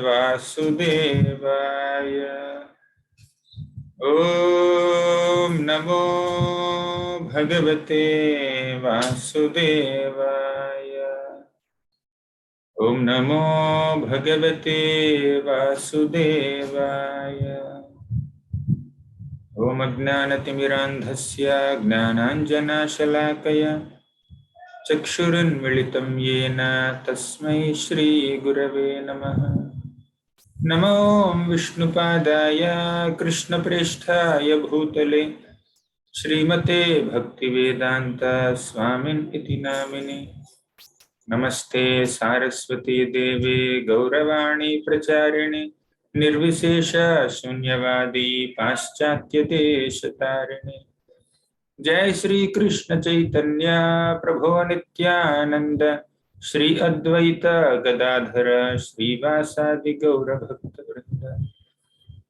वासुदेवाय ॐ नमो भगवते वासुदेवाय ॐ नमो भगवते वासुदेवाय ॐ अज्ञानतिमिरान्धस्य ज्ञानाञ्जनशलाकया चक्षुरुन्मिलितं येन तस्मै श्रीगुरवे नमः। नमो विष्णुपादाय कृष्णप्रेष्ठाय भूतले श्रीमते भक्तिवेदांत स्वामिन् इति नामिने। नमस्ते सारस्वती देवे गौरवाणी प्रचारिणे निर्विशेष शून्यवादी पाश्चात्यदेशतारिणे। जय श्री कृष्ण चैतन्य प्रभो नित्यानंद श्री अद्वैत गदाधर श्रीवासादि गौर भक्त वृंद।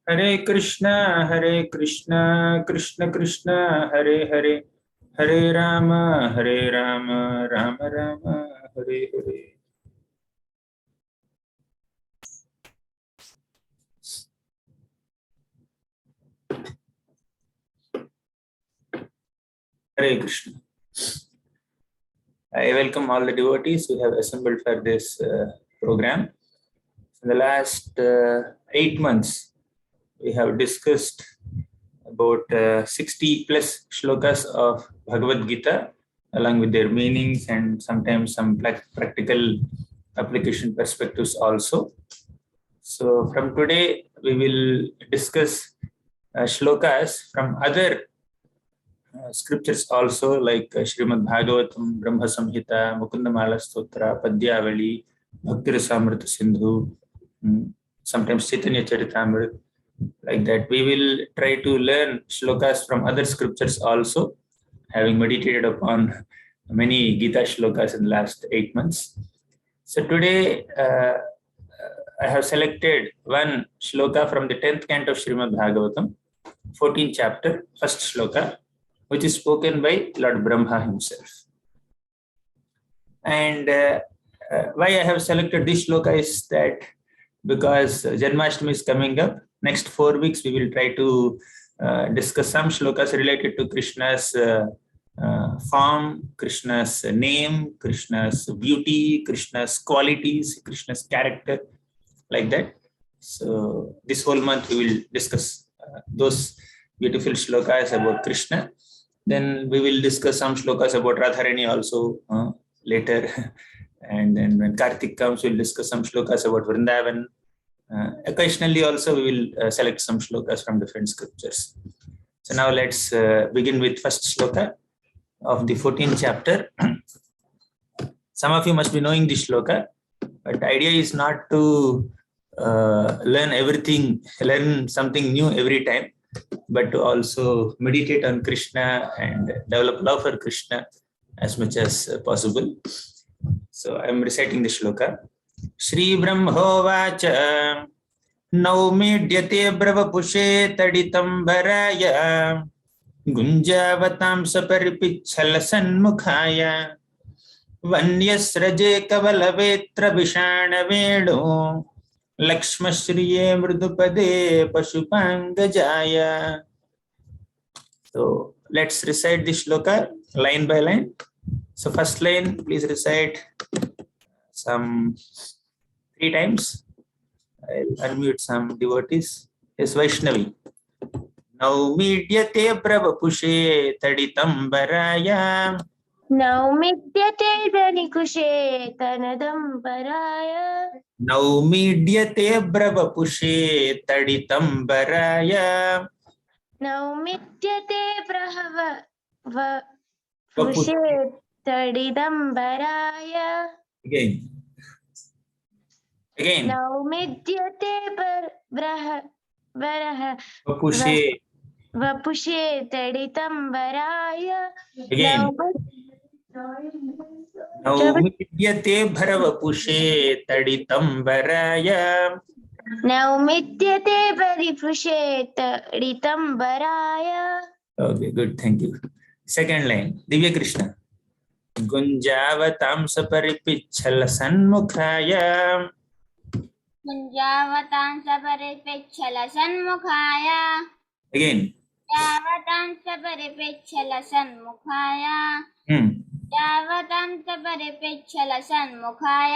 हरे कृष्णा कृष्ण कृष्ण हरे हरे, हरे Ram Ram Ram Hare Hare. Hare Krishna. I welcome all the devotees who have assembled for this program. In the last 8 months, we have discussed about 60 plus shlokas of Bhagavad Gita, along with their meanings and sometimes some practical application perspectives also. So from today, we will discuss shlokas from other scriptures also, like Srimad Bhagavatam, Brahma Samhita, Mukundamala Stotra, Padyvali, Bhakti-rasamrita Sindhu, sometimes Chaitanya Charitamrita, like that. We will try to learn shlokas from other scriptures also, having meditated upon many Gita shlokas in the last 8 months. So today, I have selected one shloka from the 10th canto of Srimad Bhagavatam, 14th chapter, first shloka, which is spoken by Lord Brahma himself. And why I have selected this shloka is that because Janmashtami is coming up, next 4 weeks we will try to discuss some shlokas related to Krishna's form, Krishna's name, Krishna's beauty, Krishna's qualities, Krishna's character, like that. So this whole month we will discuss those beautiful shlokas about Krishna. Then we will discuss some shlokas about Radharani also later. And then when Kartik comes, we'll discuss some shlokas about Vrindavan. Occasionally also we will select some shlokas from different scriptures. So now let's begin with first shloka of the 14th chapter. Some of you must be knowing this shloka, but the idea is not to learn something new every time, but to also meditate on Krishna and develop love for Krishna as much as possible. So I am reciting the shloka. Shri Brahmovacha Naumidhyate Bravapushe Taditam Bharaya Gunjavatam Saparipichhala Sanmukhaya Vanyasraje Kavalavetra Vishana Vedu Lakshmashriye Mridupade Pashupangajaya. So let's recite this shloka line by line. So first line, please recite some 3 times. I'll unmute some devotees. Yes, Vaishnavi. Naumidhyate Bravapushe Taditam Bharaya Naumidyate Dhanikushe Tanadam Paraya. Naumidhyate Bravapushe Taditam Bharaya. Naumidyate Brahapushe Tadidam Baraya. Again. Naumidyate Vapushe Taditam Baraya. Again. Naumidyate Bharavapushe Taditam Bharaya. Naumidyate Bharipushe Taditam Baraya. Okay, good. Thank you. Second line, Divya Krishna. Gunjavatam Saparipichhala Sanmukhaya कुञ्जावतां सपरिपेच्छलसन्मुखाय Again. यावतां सपरिपेच्छलसन्मुखाय यावतां सपरिपेच्छलसन्मुखाय.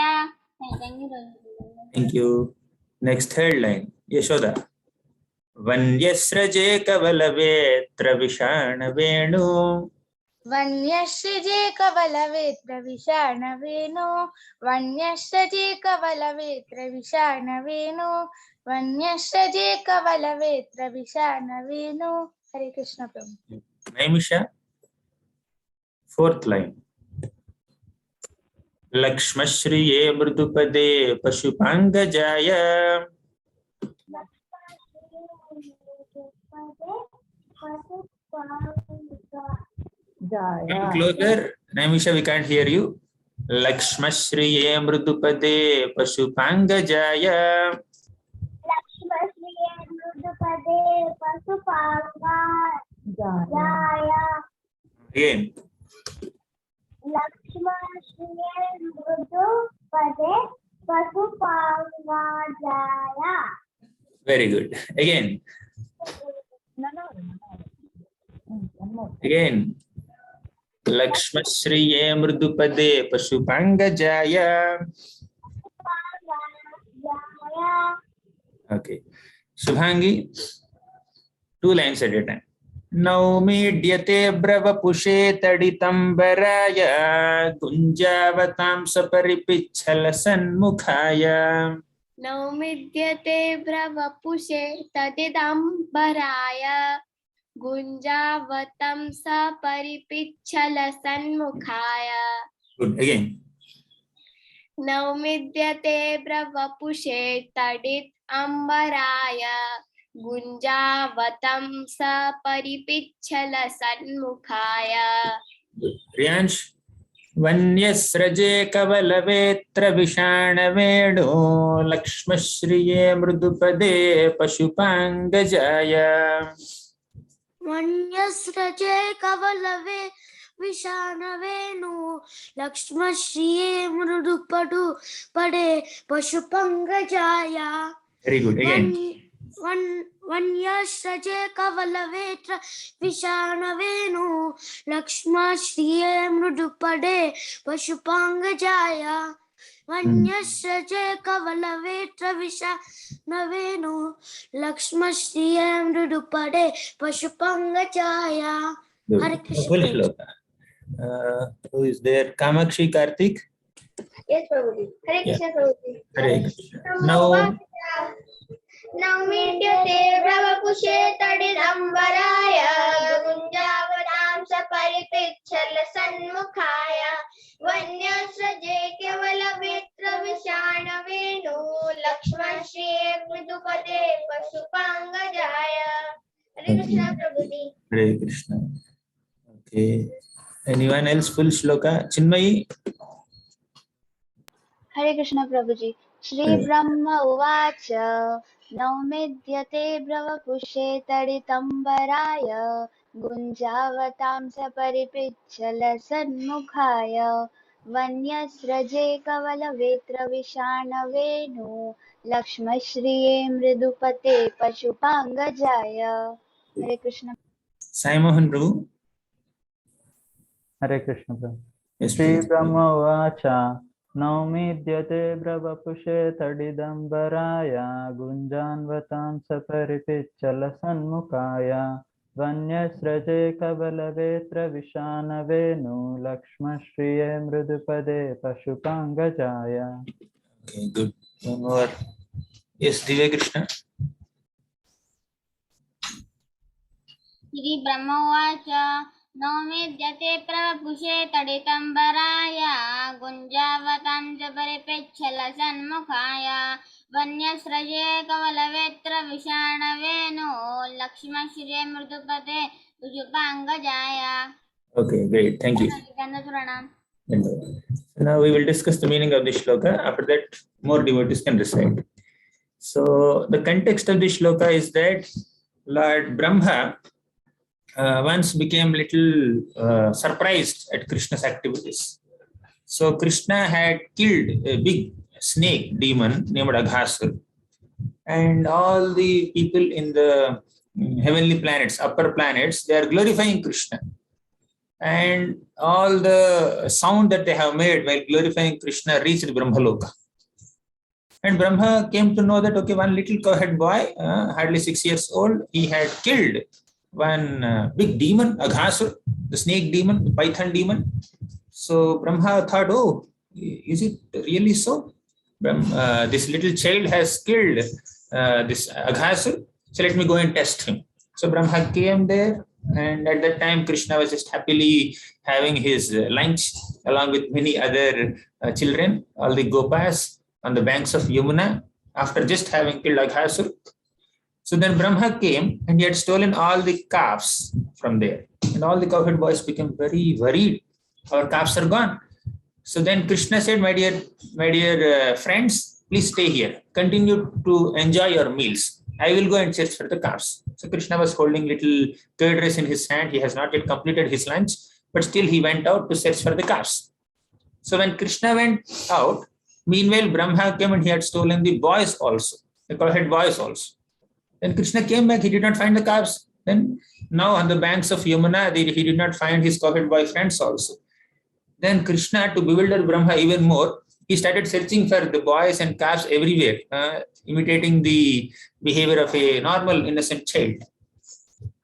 Thank you. Next third line. Yashoda. Vanyasraje kavalavetra vishanavenu. वन्यश्रजे कवलवेत्र विषाणवेनो वन्यश्रजे कवलवेत्र विषाणवेनो वन्यश्रजे कवलवेत्र विषाणवेनो. Hare Krishna Prabhu. Naimisha. Fourth line. Lakshmashriye mridupade pashupangajaya. Come closer. Naimisha, we can't hear you. Lakshmashriye mridupade pashupangajaya. लक्ष्मश्रिये मृदुपदे पशुपाङ्गाय. Again. लक्ष्मश्रिये मृदुपदे पशुपाङ्गाय. Very good. Again. Again. Lakshmashriye mridupade pashupangajaya. Okay. Subhangi, 2 lines at a time. Naumidyate bravapushe taditambaraya gunjavatam saparipichhala sanmukhaya. नौमिद्यते भ्रवपुषे तदिदम्बराय गुञ्जावतं सपरिपिच्छलसन्मुखाय. Good. Again. नौमिद्यते भ्रवपुषे तदिदम्बराय गुञ्जावतं सपरिपिच्छलसन्मुखाय. Good. Riyansh. Vanyasraje kavalavetra vishanavenu lakshmashriye mridupade pashupangajaya. वन्यस्रजे कवलवे विषाणवेनु लक्ष्मश्रिये मृदुपडु पडे पशुपंगजाय. Very good. Again. वन्यस्रजे कवलवेत्र विषाणवेनु लक्ष्मश्रिये मृदुपडे पशुपंगजाय. वन्यस्रजे कवलवेत्र विषाणवेनु लक्ष्मश्रिये मृदुपडे पशुपंगजाय. Hare Krishna. Full shloka. Who is there? Kamakshi Karthik? Yes, Prabhuji. Hare Krishna, Prabhuji. Hare Krishna. Now, नौमिड्यते भ्रवपुषे तडिदम्बराय गुञ्जावतां सपरिपिच्छलसन्मुखाय वन्यस्रजे केवलवेत्र विषाणवेनु लक्ष्मश्रिये मृदुपदे पशुपाङ्गजाय. Hare Krishna Prabhuji. Hare Krishna. Okay. Anyone else? Full shloka. Chinmayi? हरे कृष्ण प्रभुजी. श्री ब्रह्म उवाच नौमिद्यते ब्रवपुषे तडितम्बराय गुञ्जावतां सपरिपिच्छलसन्मुखाय वन्यस्रजे कवलवेत्र विषाणवेनु लक्ष्मश्रिये मृदुपते पशुपाङ्गजाय. हरे Krishna. Sai Mohan Prabhu? Hare Krishna Prabhu. Yes, Shri please. Brahma Vacha Naumidyate Brahvapushe Tadidambaraya Gunjanvatam Saparipicchala Sanmukaya Vanyasraje Kavalavetra Vishanavenu Lakshmashriye Mridupade Pashupangajaya. Okay, good. One more. Yes, Divya Krishna. Shri ब्रह्मोवाच नौमिद्यते प्रवपुषे तडितम्बराय गुञ्जावतां सपरिपेच्छलसन्मुखाय वन्यस्रजे कवलवेत्र विषाणवेनु लक्ष्मश्रिये मृदुपदे पशुपाङ्गजाय. Okay, great. Thank you. Now we will discuss the meaning of this shloka. After that, more devotees can recite. So the context of this shloka is that Lord Brahma once became little surprised at Krishna's activities. So Krishna had killed a big snake demon named Aghasur. and all the people in the heavenly planets, upper planets, they are glorifying Krishna. And all the sound that they have made while glorifying Krishna reached Brahmaloka. And Brahma came to know that, okay, one little cowhead boy, hardly 6 years old, he had killed one big demon, Aghasur, the snake demon, the python demon. So Brahma thought, oh, is it really so? This little child has killed this Aghasur, so let me go and test him. So Brahma came there, and at that time Krishna was just happily having his lunch along with many other children, all the gopas on the banks of Yamuna, after just having killed Aghasur. So then Brahma came and he had stolen all the calves from there. And all the cowherd boys became very worried. Our calves are gone. So then Krishna said, my dear friends, please stay here. Continue to enjoy your meals. I will go and search for the calves. So Krishna was holding little curd rice in his hand. He has not yet completed his lunch, but still he went out to search for the calves. So when Krishna went out, meanwhile Brahma came and he had stolen the boys also, the cowherd boys also. Then Krishna came back, he did not find the calves. Then now on the banks of Yamuna, he did not find his cowherd boy friends also. Then Krishna, to bewilder Brahma even more, he started searching for the boys and calves everywhere, imitating the behavior of a normal innocent child.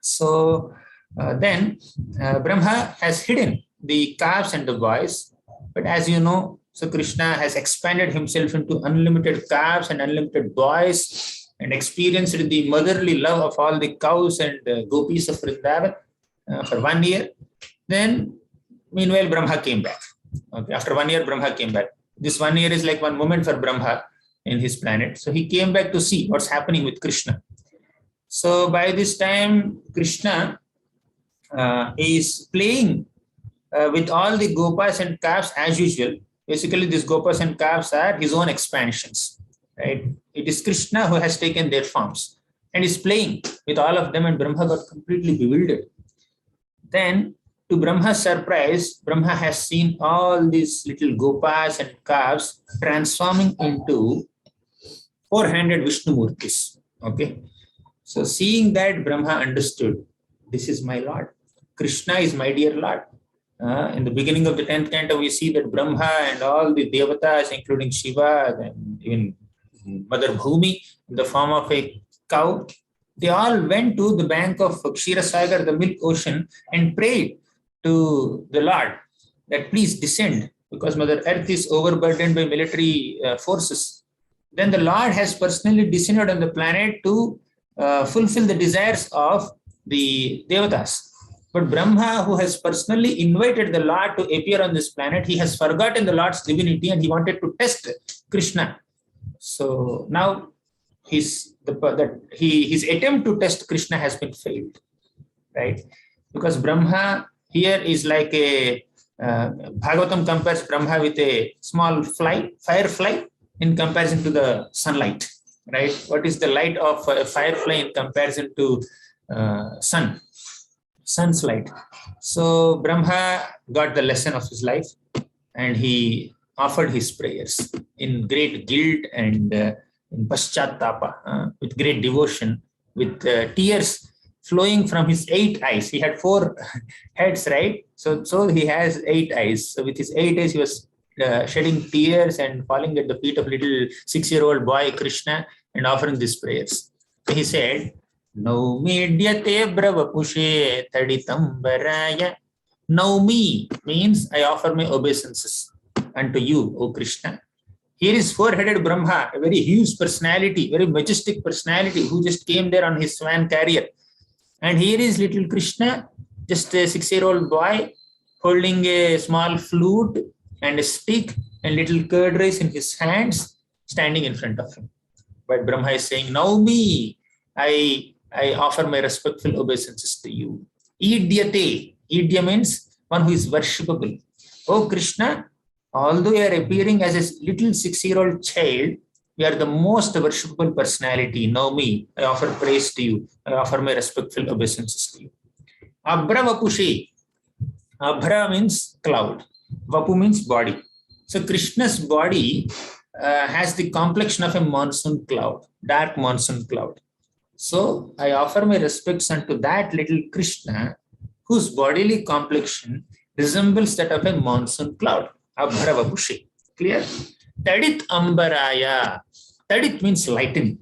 So then Brahma has hidden the calves and the boys. But as you know, so Krishna has expanded himself into unlimited calves and unlimited boys, and experienced the motherly love of all the cows and gopis of Vrindavan for 1 year. Then, meanwhile, Brahma came back. Okay, after 1 year, Brahma came back. This 1 year is like one moment for Brahma in his planet. So he came back to see what's happening with Krishna. So by this time, Krishna is playing with all the gopas and calves as usual. Basically, these gopas and calves are his own expansions. Right? It is Krishna who has taken their forms and is playing with all of them, and Brahma got completely bewildered. Then, to Brahma's surprise, Brahma has seen all these little gopas and calves transforming into 400 Vishnu Murtis. Okay, so seeing that, Brahma understood, this is my Lord. Krishna is my dear Lord. In the beginning of the 10th canto, we see that Brahma and all the Devatas, including Shiva and even Mother Bhumi, in the form of a cow, they all went to the bank of Kshirosagar, the milk ocean, and prayed to the Lord that please descend, because Mother Earth is overburdened by military forces. Then the Lord has personally descended on the planet to fulfill the desires of the Devatas. But Brahma, who has personally invited the Lord to appear on this planet, he has forgotten the Lord's divinity and he wanted to test Krishna. So now his attempt to test Krishna has been failed, right? Because Brahma here is like a Bhagavatam compares Brahma with a small firefly in comparison to the sunlight, right? What is the light of a firefly in comparison to sun's light? So Brahma got the lesson of his life and he offered his prayers in great guilt and in paschatapa, with great devotion, with tears flowing from his 8 eyes. He had 4 heads, right? So he has 8 eyes. So with his 8 eyes, he was shedding tears and falling at the feet of little 6-year-old boy Krishna and offering these prayers. So he said, Naumedyate bravapushe taditam varaya. Naumi means I offer my obeisances unto you, O Krishna. Here is 4-headed Brahma, a very huge personality, very majestic personality who just came there on his swan carrier. And here is little Krishna, just a 6-year-old boy holding a small flute and a stick and little curd rice in his hands, standing in front of him. But Brahma is saying, now me, I offer my respectful obeisances to you. Idyate. Idya means one who is worshipable. Oh Krishna, although you are appearing as a little 6-year-old child, you are the most worshipable personality. Know me, I offer praise to you. I offer my respectful obeisances to you. Abhra Vapushi. Abhra means cloud. Vapu means body. So Krishna's body has the complexion of a monsoon cloud, dark monsoon cloud. So I offer my respects unto that little Krishna, whose bodily complexion resembles that of a monsoon cloud. Abharavapushi. Clear? Tadit ambaraya. Tadit means lightening.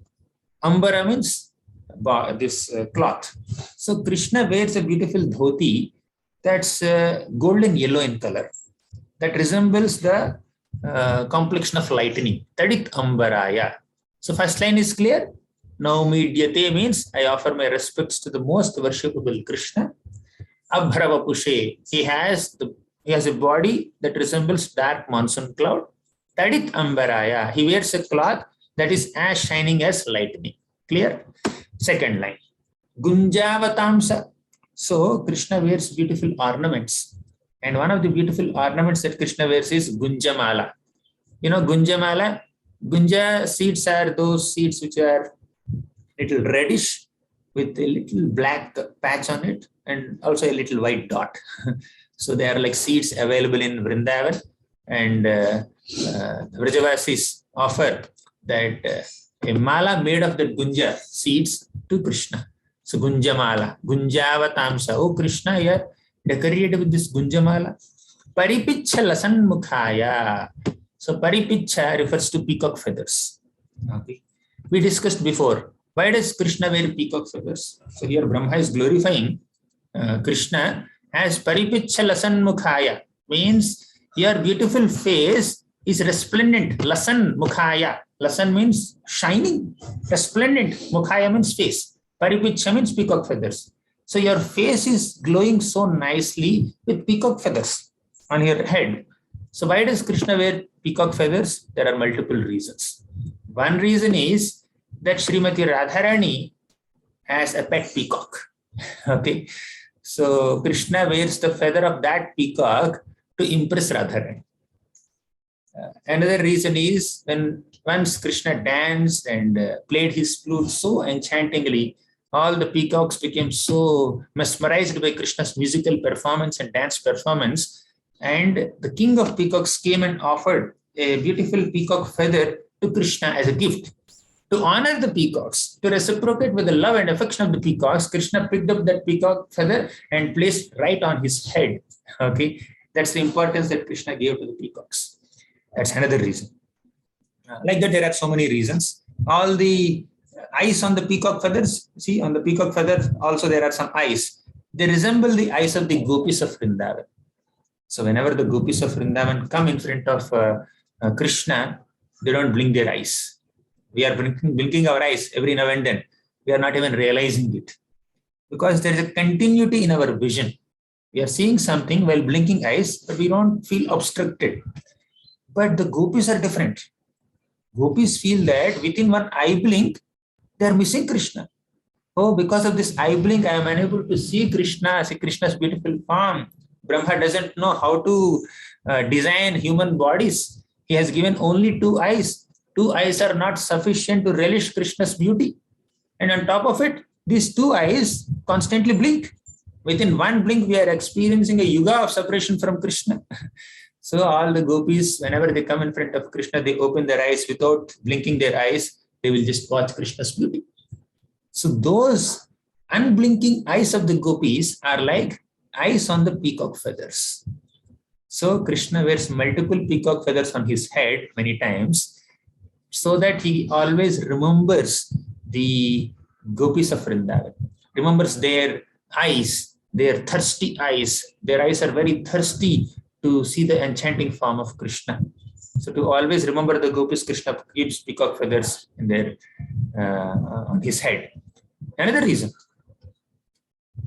Ambara means this cloth. So Krishna wears a beautiful dhoti that's golden yellow in color, that resembles the complexion of lightning. Tadit ambaraya. So first line is clear. Now midyate means I offer my respects to the most worshipable Krishna. Abharavapushe. He has a body that resembles dark monsoon cloud. Tadit ambaraya. He wears a cloth that is as shining as lightning. Clear? Second line. Gunjavatamsa. So Krishna wears beautiful ornaments. And one of the beautiful ornaments that Krishna wears is Gunjamala. You know Gunjamala? Gunja seeds are those seeds which are little reddish with a little black patch on it and also a little white dot. So they are like seeds available in Vrindavan, and Vrajavasis offer that a mala made of the gunja seeds to Krishna. So Gunjamala, Gunjavatamsa. Oh Krishna, you are decorated with this Gunjamala. Paripicha lasan mukhaya. So Paripicha refers to peacock feathers. Okay. We discussed before. Why does Krishna wear peacock feathers? So here Brahma is glorifying Krishna as Paripicha lasan mukhaya. Means your beautiful face is resplendent. Lasan mukhaya. Lasan means shining. Resplendent. Mukhaya means face. Paripicha means peacock feathers. So your face is glowing so nicely with peacock feathers on your head. So why does Krishna wear peacock feathers? There are multiple reasons. One reason is that Srimati Radharani has a pet peacock. Okay. So Krishna wears the feather of that peacock to impress Radharani. Another reason is when once Krishna danced and played his flute so enchantingly, all the peacocks became so mesmerized by Krishna's musical performance and dance performance. And the king of peacocks came and offered a beautiful peacock feather to Krishna as a gift. To honor the peacocks, to reciprocate with the love and affection of the peacocks, Krishna picked up that peacock feather and placed right on his head. Okay, that's the importance that Krishna gave to the peacocks. That's another reason. Like that, there are so many reasons. All the eyes on the peacock feathers, see on the peacock feathers also there are some eyes. They resemble the eyes of the gopis of Vrindavan. So whenever the gopis of Vrindavan come in front of Krishna, they don't blink their eyes. We are blinking our eyes every now and then. We are not even realizing it. Because there is a continuity in our vision. We are seeing something while blinking eyes, but we don't feel obstructed. But the gopis are different. Gopis feel that within one eye blink, they are missing Krishna. Oh, because of this eye blink, I am unable to see Krishna, see Krishna's beautiful form. Brahma doesn't know how to design human bodies. He has given only two eyes. Two eyes are not sufficient to relish Krishna's beauty. And on top of it, these two eyes constantly blink. Within one blink, we are experiencing a yuga of separation from Krishna. So all the gopis, whenever they come in front of Krishna, they open their eyes without blinking their eyes. They will just watch Krishna's beauty. So those unblinking eyes of the gopis are like eyes on the peacock feathers. So Krishna wears multiple peacock feathers on his head many times so that he always remembers the gopis of Vrindavan, remembers their eyes, their thirsty eyes. Their eyes are very thirsty to see the enchanting form of Krishna. So to always remember the gopis, Krishna keeps peacock feathers in their on his head. Another reason,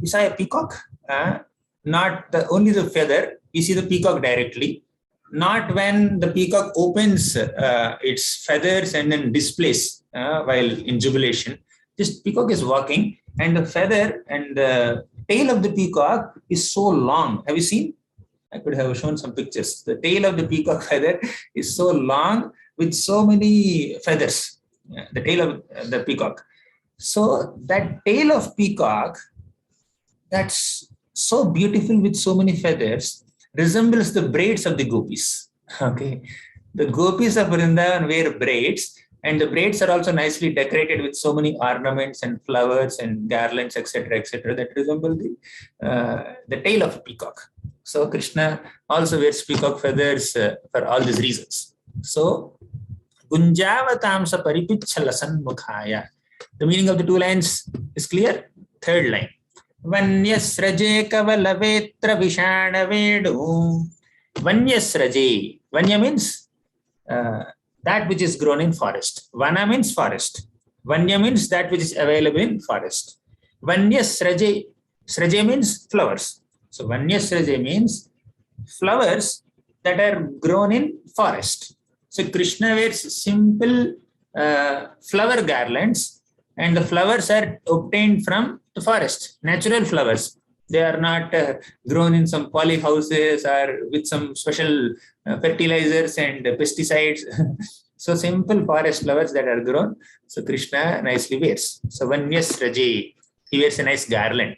you saw a peacock, not only the feather, you see the peacock directly, not when the peacock opens its feathers and then displays while in jubilation. This peacock is walking and the feather and the tail of the peacock is so long. Have you seen? I could have shown some pictures. The tail of the peacock feather is so long with so many feathers. The tail of the peacock. So that tail of peacock, that's so beautiful with so many feathers, resembles the braids of the gopis. Okay, The gopis of Vrindavan wear braids, and the braids are also nicely decorated with so many ornaments and flowers and garlands, etc., that resemble the tail of a peacock. So Krishna also wears peacock feathers for all these reasons. So Gunjavatamsa Paripichalasan Mukhaya. The meaning of the two lines is clear. Third line. Vanyasraje Kavalavetra Vishana Vedu. Vanyasraje. Vanya means that which is grown in forest. Vana means forest. Vanya means that which is available in forest. Vanyasraje. Sraje means flowers. So Vanyasraje means flowers that are grown in forest. So Krishna wears simple flower garlands, and the flowers are obtained from the forest, natural flowers. They are not grown in some poly houses or with some special fertilizers and pesticides. So simple forest flowers that are grown. So Krishna nicely wears. So Vanyasraje, he wears a nice garland.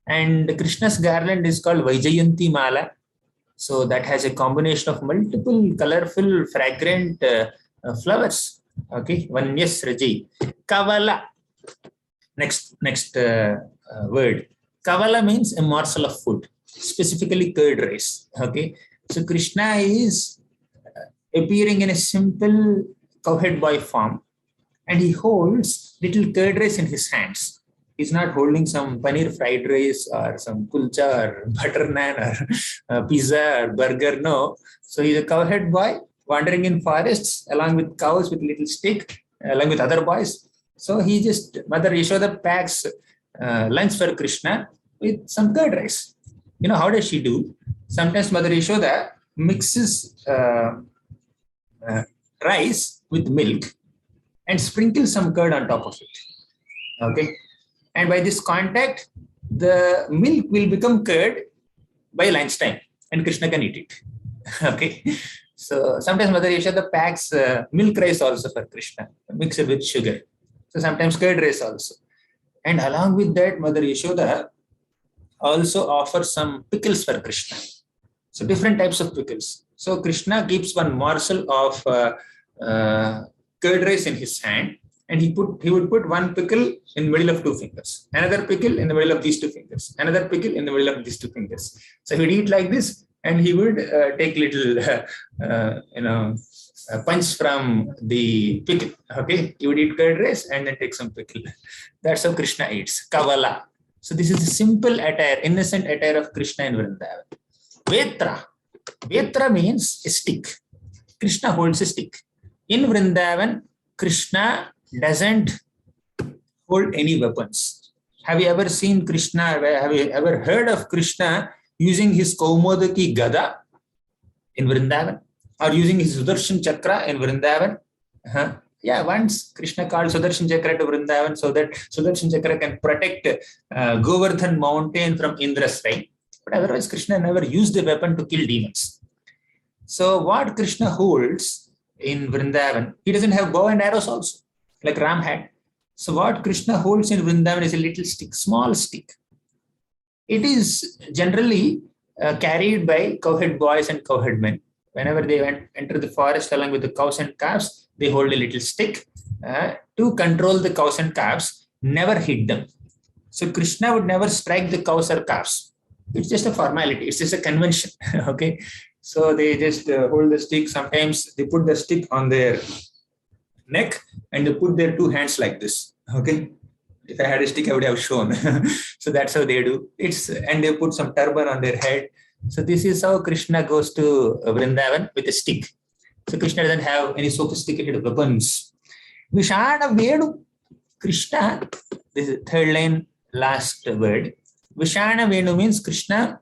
And Krishna's garland is called Vaijayanti Mala. So that has a combination of multiple colorful, fragrant flowers. Okay, Vanyasraji. Kavala. Next word. Kavala means a morsel of food, specifically curd rice. Okay, so Krishna is appearing in a simple cowhead boy form, and he holds little curd rice in his hands. He's not holding some paneer fried rice or some kulcha or butter naan or pizza or burger. No. So he's a cowhead boy wandering in forests along with cows with little stick, along with other boys. So he just, Mother Yashoda packs lunch for Krishna with some curd rice. You know, how does she do? Sometimes Mother Yashoda mixes rice with milk and sprinkles some curd on top of it. Okay. And by this contact, the milk will become curd by lunchtime, and Krishna can eat it. Okay. So sometimes Mother Yashoda packs milk rice also for Krishna, mix it with sugar. So sometimes curd rice also. And along with that, Mother Yashoda also offers some pickles for Krishna. So different types of pickles. So Krishna keeps one morsel of curd rice in his hand, and he would put one pickle in the middle of two fingers, another pickle in the middle of these two fingers, another pickle in the middle of these two fingers. So he would eat like this, and he would take little, punch from the pickle. Okay, he would eat curd rice and then take some pickle. That's how Krishna eats. Kavala. So this is a simple attire, innocent attire of Krishna in Vrindavan. Vetra. Vetra means a stick. Krishna holds a stick. In Vrindavan, Krishna doesn't hold any weapons. Have you ever seen Krishna? Have you ever heard of Krishna using his Kaumodaki Gada in Vrindavan, or using his Sudarshan Chakra in Vrindavan? Yeah, once Krishna called Sudarshan Chakra to Vrindavan so that Sudarshan Chakra can protect Govardhan mountain from Indra's rain. But otherwise, Krishna never used the weapon to kill demons. So what Krishna holds in Vrindavan, he doesn't have bow and arrows also, like Ram had. So what Krishna holds in Vrindavan is a little stick, small stick. It is generally carried by cowhead boys and cowhead men. Whenever they enter the forest along with the cows and calves, they hold a little stick to control the cows and calves, never hit them. So Krishna would never strike the cows or calves. It's just a formality. It's just a convention. Okay. So they just hold the stick. Sometimes they put the stick on their neck and they put their two hands like this. Okay. If I had a stick, I would have shown. So that's how they do. And they put some turban on their head. So this is how Krishna goes to Vrindavan with a stick. So Krishna doesn't have any sophisticated weapons. Vishana Venu. Krishna, this is third line, last word. Vishana Venu means Krishna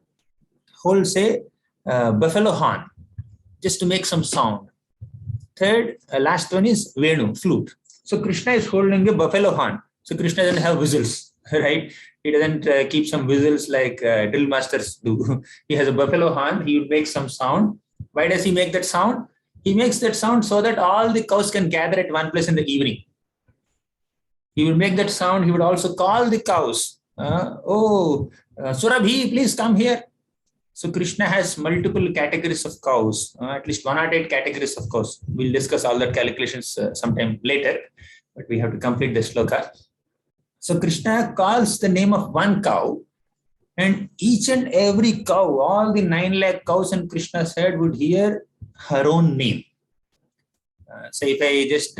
holds a buffalo horn just to make some sound. Third, last one is Venu, flute. So Krishna is holding a buffalo horn. So Krishna doesn't have whistles, right? He doesn't keep some whistles like drill masters do. He has a buffalo horn. He would make some sound. Why does he make that sound? He makes that sound so that all the cows can gather at one place in the evening. He will make that sound. He would also call the cows. Surabhi, please come here. So Krishna has multiple categories of cows, at least 108 categories of cows. We'll discuss all that calculations sometime later, but we have to complete the sloka. So Krishna calls the name of one cow, and each and every cow, all the 9 lakh cows in Krishna's head would hear her own name. So if I just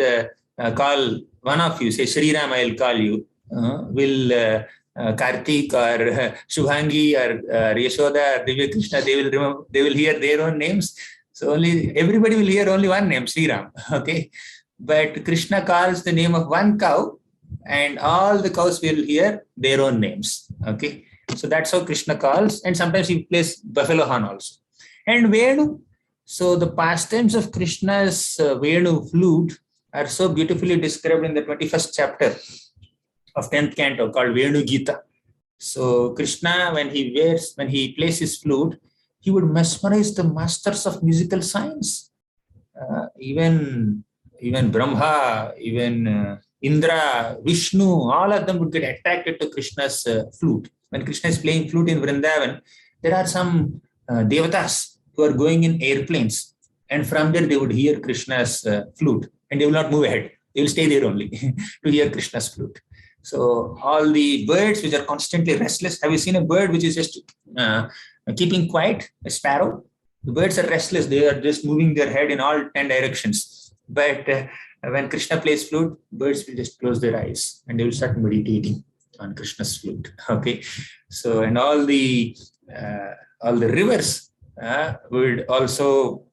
call one of you, say Sri Ram, I'll call you. Will Karthik or Shubhangi or Yashoda or Divya Krishna, they will hear their own names. So everybody will hear only one name, Sri Ram. Okay, but Krishna calls the name of one cow, and all the cows will hear their own names. Okay, so that's how Krishna calls, and sometimes he plays buffalo horn also. And Venu. So the pastimes of Krishna's Venu flute are so beautifully described in the 21st chapter of 10th canto called Venu Gita. So Krishna, when he plays his flute, he would mesmerize the masters of musical science. Even Brahma, even Indra, Vishnu, all of them would get attracted to Krishna's flute. When Krishna is playing flute in Vrindavan, there are some devatas who are going in airplanes, and from there they would hear Krishna's flute, and they will not move ahead. They will stay there only to hear Krishna's flute. So all the birds which are constantly restless, have you seen a bird which is just keeping quiet, a sparrow? The birds are restless. They are just moving their head in all 10 directions. But when Krishna plays flute, birds will just close their eyes and they will start meditating on Krishna's flute. Okay. So, and all the rivers would also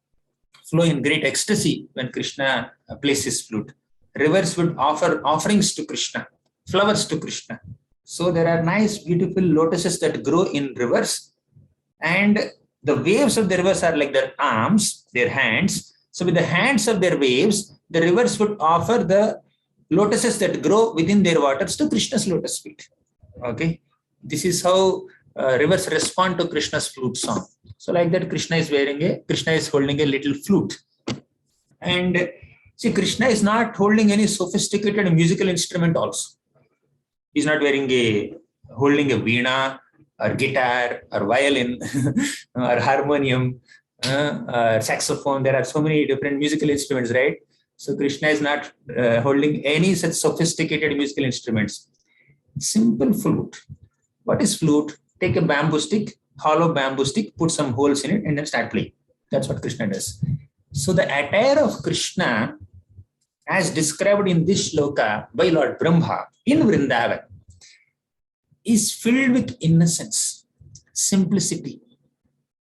flow in great ecstasy when Krishna plays his flute. Rivers would offer offerings to Krishna, flowers to Krishna. So there are nice, beautiful lotuses that grow in rivers, and the waves of the rivers are like their arms, their hands. So with the hands of their waves, the rivers would offer the lotuses that grow within their waters to Krishna's lotus feet. Okay, this is how rivers respond to Krishna's flute song. So like that, Krishna is holding a little flute. And see, Krishna is not holding any sophisticated musical instrument also. He's not holding a veena or guitar or violin or harmonium or saxophone. There are so many different musical instruments, right? So Krishna is not holding any such sophisticated musical instruments. Simple flute. What is flute? Take a bamboo stick, hollow bamboo stick, put some holes in it, and then start playing. That's what Krishna does. So the attire of Krishna, as described in this sloka by Lord Brahma in Vrindavan, is filled with innocence, simplicity.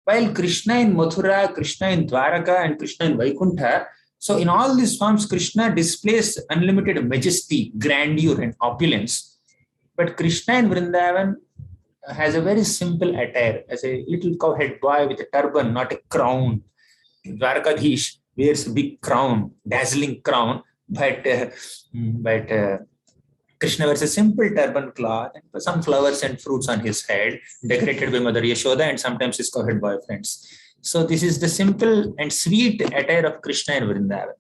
While Krishna in Mathura, Krishna in Dwaraka, and Krishna in Vaikuntha, so in all these forms, Krishna displays unlimited majesty, grandeur, and opulence. But Krishna in Vrindavan has a very simple attire, as a little cowhead boy with a turban, not a crown. Dwarakadhish wears a big crown, dazzling crown, but Krishna wears a simple turban cloth and some flowers and fruits on his head, decorated by Mother Yashoda and sometimes his cowhead boy friends. So this is the simple and sweet attire of Krishna in Vrindavan.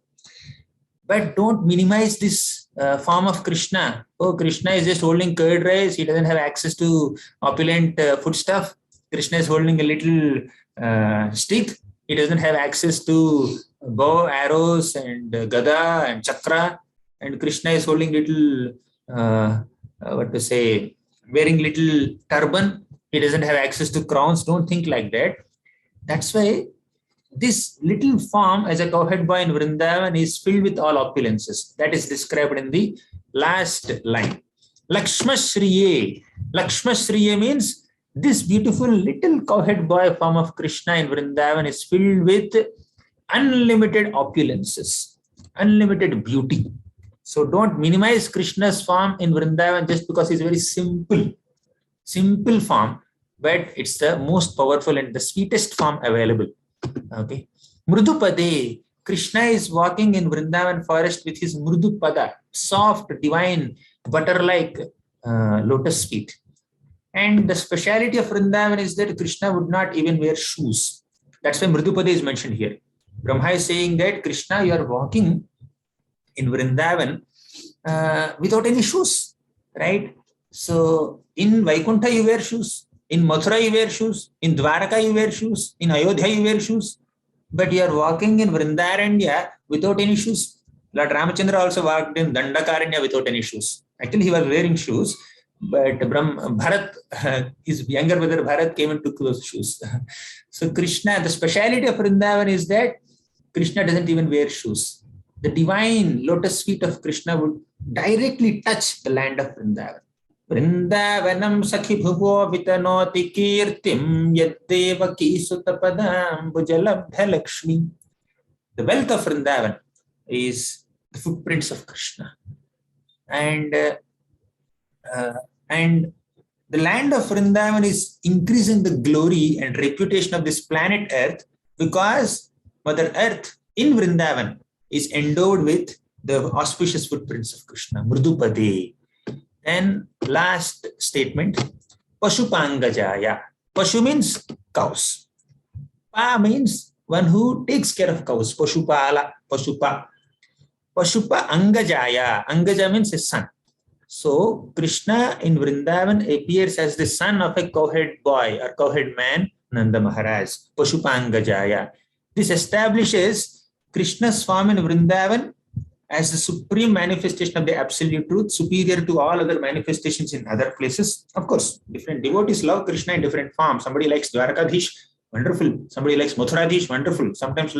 But don't minimize this form of Krishna. Oh, Krishna is just holding curd rice. He doesn't have access to opulent foodstuff. Krishna is holding a little stick. He doesn't have access to bow, arrows, and gada and chakra. And Krishna is holding little, wearing little turban. He doesn't have access to crowns. Don't think like that. That's why this little form as a cowhead boy in Vrindavan is filled with all opulences. That is described in the last line. Lakshmashriye. Lakshmashriye means this beautiful little cowhead boy form of Krishna in Vrindavan is filled with unlimited opulences, unlimited beauty. So don't minimize Krishna's form in Vrindavan just because it's very simple form, but it's the most powerful and the sweetest form available. Okay. Mridupade. Krishna is walking in Vrindavan forest with his Mridupada, soft, divine, butter-like lotus feet. And the speciality of Vrindavan is that Krishna would not even wear shoes. That's why Mridupade is mentioned here. Brahma is saying that Krishna, you are walking in Vrindavan without any shoes, right? So in Vaikuntha you wear shoes. In Mathura you wear shoes, in Dwaraka you wear shoes, in Ayodhya you wear shoes, but you are walking in Vrindaranya without any shoes. Lord Ramachandra also walked in Dandakaranya without any shoes. Actually, he was wearing shoes, but Bharat, his younger brother Bharat came and took those shoes. So Krishna, the speciality of Vrindavan is that Krishna doesn't even wear shoes. The divine lotus feet of Krishna would directly touch the land of Vrindavan. Vrindavanam sakhi bhuvo vitanoti kirtim yaddevaki sutapadam bhujalabdha lakshmi. The wealth of Vrindavan is the footprints of Krishna. And the land of Vrindavan is increasing the glory and reputation of this planet Earth because Mother Earth in Vrindavan is endowed with the auspicious footprints of Krishna, Mridupade. And last statement, Pashupangajaya. Pashu means cows. Pa means one who takes care of cows. Pashupala, Pashupa. Pashupa Angajaya. Angaja means his son. So Krishna in Vrindavan appears as the son of a cowherd boy or cowherd man, Nanda Maharaj. Pashupangajaya. This establishes Krishna's form in Vrindavan as the supreme manifestation of the absolute truth, superior to all other manifestations in other places. Of course, different devotees love Krishna in different forms. Somebody likes Dwarakadhish, wonderful. Somebody likes Mathuradhish, wonderful. Sometimes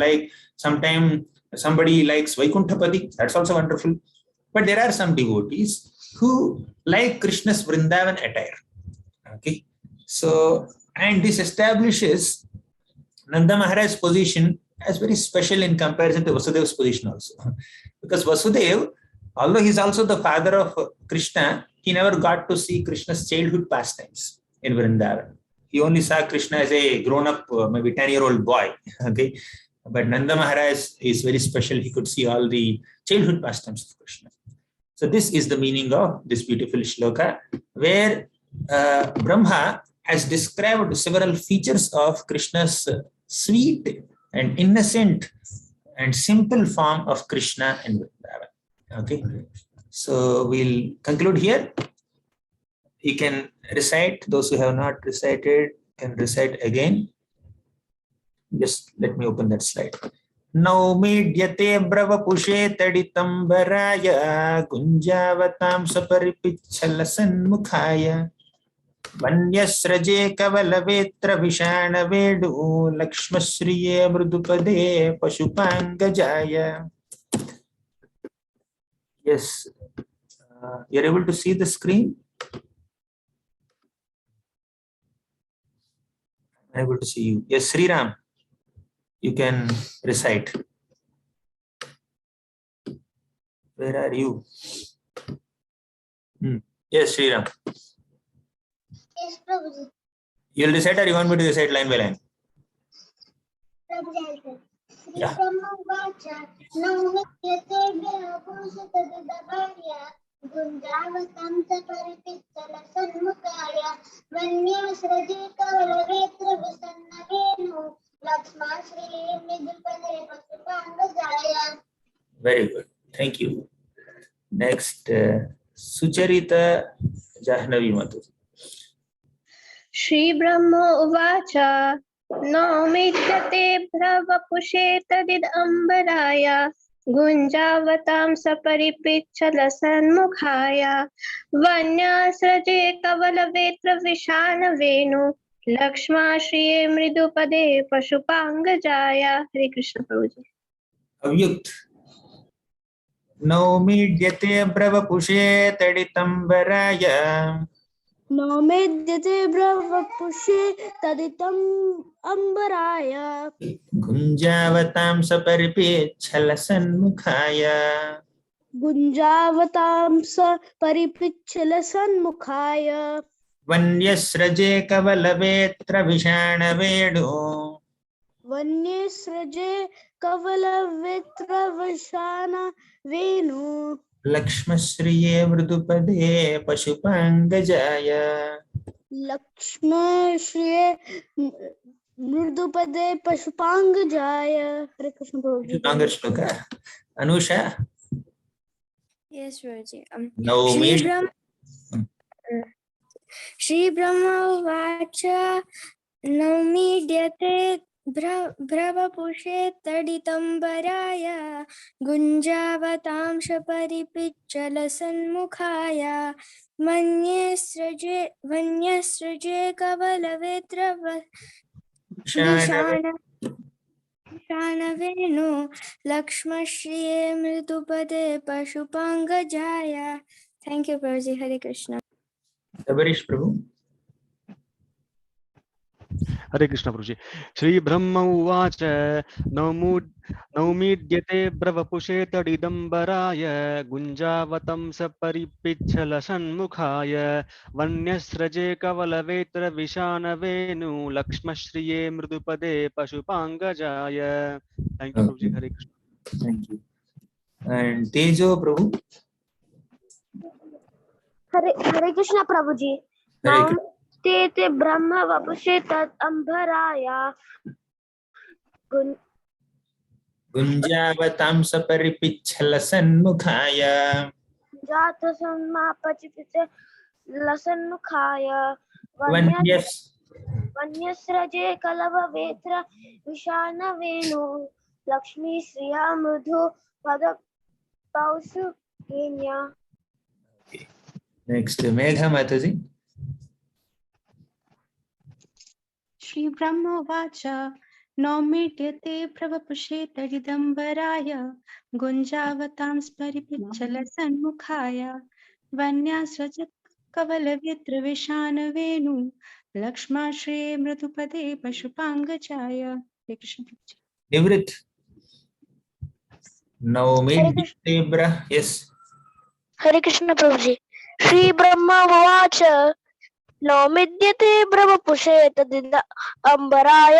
somebody likes Vaikuntapati, that's also wonderful. But there are some devotees who like Krishna's Vrindavan attire. Okay, so, and this establishes Nanda Maharaj's position as very special in comparison to Vasudev's position also. Because Vasudev, although he is also the father of Krishna, he never got to see Krishna's childhood pastimes in Vrindavan. He only saw Krishna as a grown-up, maybe 10-year-old boy. Okay, but Nanda Maharaj is very special. He could see all the childhood pastimes of Krishna. So this is the meaning of this beautiful shloka, where Brahma has described several features of Krishna's sweet and innocent and simple form of Krishna in Vrindavan. Okay, so we'll conclude here. You can recite. Those who have not recited can recite again. Just let me open that slide. Naumidyate bravapushe taditambaraya gunjavatam saparipicchala sanmukhaya vanyasraje kavalavetra vishana vedu lakshmasriye mridupade pashupangajaya. Yes, you're able to see the screen? I'm able to see you. Yes, Sri Ram, you can recite. Where are you? Yes, Sri Ram. Yes, Prabhuji. You'll recite or you want me to recite line by line? Prabhuji, Sri Yeah. Brahma Vacha, Naumidyate Bhyapushitadadavarya, Gunjavatam Saparipicchala Sanmukaya, Vanyasraje Kavalavetra Visannavenu, Lakshma Shri Nidupade Pasupangajaya. Very good. Thank you. Next, Sucharita Jahnavi Matu. Shri Brahma Uvacha Naumidyate Bhravapushe Tadidambaraya Gunjavatam Saparipicchala Sanmukhaya Vanyasraje Kavalavetra Vishana Venu Lakshma Shri Mridupade Pashupangajaya. Hare Krishna Prabhuji. Avyukt. Naumidyate bravapushe taditambaraya Naumidyate bravapushe taditam ambaraya gunjavatam saparipicchala sanmukhaya Gunjavatam sa paripicchala sanmukhaya vanyasraje kavalavetra vishana vedu Vanyasraje kavalavitra vashana venu lakshmasriye mridupade pashupangajaya. Lakshma Shriye Mridupade Pashupangajaya. Hare Krishna Prabhuji. Longer shloka. Anusha. Yes, Prabhuji. Naumid. श्रीब्रह्मोवाच नौमीड्यते भ्रवपुषे तडितम्बराय गुञ्जावतांश परिपिच्चलसन्मुखाय वन्यसृजे कवलवेत्र विषाणवेणु लक्ष्मश्रिये मृदुपदे पशुपाङ्गजाय. Thank you, Prabhuji. Hare Krishna. Sabarish Prabhu. Hare Krishna Prabhuji. Shri Brahma Uvacha Naumidhyate Bravapushe Tadidambaraya Gunjavatam Saparipicchala Sanmukhaya Vanyasraje Kavalavetra Vishana Venu Lakshmashriye Mridupade Pashupangajaya. Thank you, Prabhuji. Hare Krishna. Thank you. And Tejo Prabhu. Hare Krishna Prabhuji. Hare Krishna. ते ब्रह्म वपुषे तत् अम्भराया गुञ्जावतांस परिपिच्छलसन्मुखाय जात सम्मापचित लसन्मुखाय वन्यस्रजे कलववेत्र विषाण वेणु लक्ष्मी श्रिया मृदु पद पौषुकेन्या. Next, Megha Mataji. Shri Brahma Vacha Naumidyate Pravapushe Tadidambaraya Gunjavatam Sparipichala Sanmukhaya Vanyasraja Kavalavitra Vishana Venu Lakshma Shri Mridupade Pashupangajaya. Nivrit. Naumidhyate Bra. Yes. Hare Krishna Prabhuji. Shri Brahma Vacha नौमिद्यते ब्रह्मपुषे तदिद अम्बराय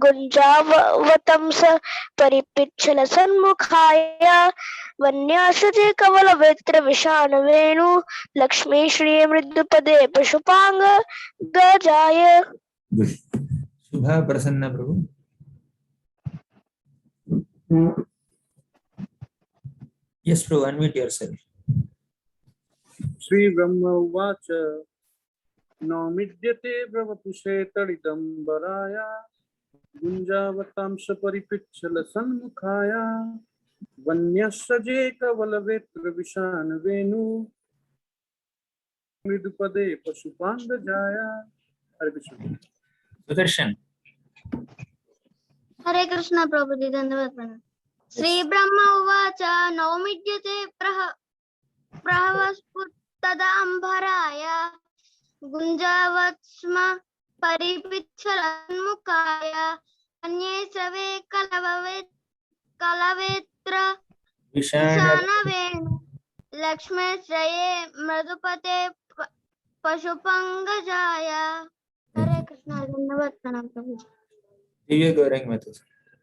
गुञ्जावतंस परिपिच्छल सन्मुखाय वन्यासजे कवलवेत्र विषाण वेणु Lakshmi Shri मृदुपदे पशुपांग गजाय. Shubha Prasanna Prabhu. Yes, Prabhu, unmute yourself. Shri Brahma Uvacha Naumidyate Bravapushe Tadidambaraya Gunjavatamsa Paripichala Sanmukhaya Vanyasraje Kavalavetra Vishana Venu Mridupade Pashupangajaya. Hare Krishna. Sudarshan. Hare Krishna Prabhuji. Dhanyavad. Shri Brahma Uvacha Naumidyate Prahvasputadambaraya Gunjavatsma Paripichalanmukaya Anyesave Kalavetra Vishana Venu Lakshmi Shraye Mridupate Pashupangajaya. Hare Krishna. Dhanyavad Pranam Prabhuji. Divya Gauranga Mataji.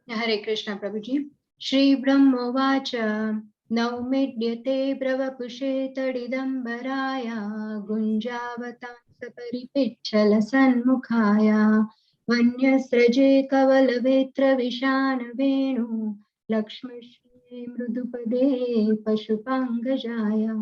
Hare Krishna Prabhuji. Shri Brahma Vacha Naumidyate Bravapushe Tadidambaraya Gunjavatam Saparipicchala Sanmukhaya Vanyasraje Kavalavetra Vishana Venu Lakshmashri Mridupade Pashupangajaya.